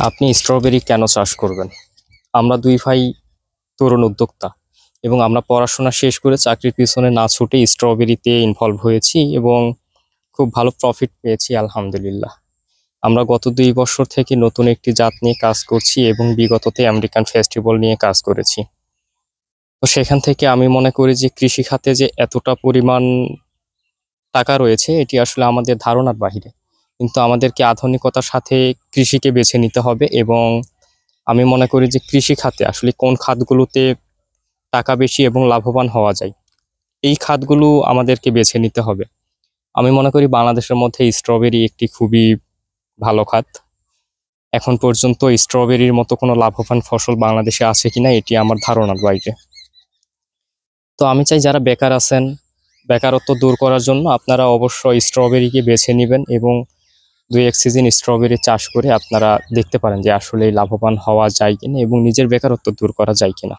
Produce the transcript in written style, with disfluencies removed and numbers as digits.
আপনি স্ট্রবেরি কেন চাষ করবেন? আমরা দুই ভাই তরুণ উদ্যোক্তা এবং আমরা পড়াশোনা শেষ করে চাকরির পিছনে না ছুটে স্ট্রবেরিতে ইনভলভ হয়েছি এবং খুব ভালো প্রফিট পেয়েছি আলহামদুলিল্লাহ। আমরা গত ২ বছর থেকে নতুন একটি জাত নিয়ে কাজ করছি এবং বিগততে আমেরিকান ফেস্টিভ্যাল নিয়ে কাজ করেছি। তো সেখান থেকে আমি মনে করি যে কৃষি খাতে যে এতটা পরিমাণ টাকা রয়েছে এটি আসলে আমাদের ধারণার বাহিরে। কিন্তু আমাদেরকে আধুনিকতার সাথে কৃষিকে বেছে নিতে হবে এবং আমি মনে করি যে কৃষি খাতে আসলে কোন খাতগুলোতে টাকা বেশি এবং লাভবান হওয়া যায়, এই খাতগুলো আমাদেরকে বেছে নিতে হবে। আমি মনে করি বাংলাদেশের মধ্যে স্ট্রবেরি একটি খুবই ভালো খাত। এখন পর্যন্ত স্ট্রবেরির মতো কোনো লাভবান ফসল বাংলাদেশে আছে কিনা এটি আমার ধারণার বাইরে। তো আমি চাই যারা বেকার আছেন, বেকারত্ব দূর করার জন্য আপনারা অবশ্যই স্ট্রবেরিকে বেছে নিবেন এবং ২-১ সিজন স্ট্রবেরি চাষ করে আপনারা দেখতে পারেন যে আসলেই লাভবান হওয়া যায় কিনা এবং নিজের বেকারত্ব দূর করা যায় কিনা।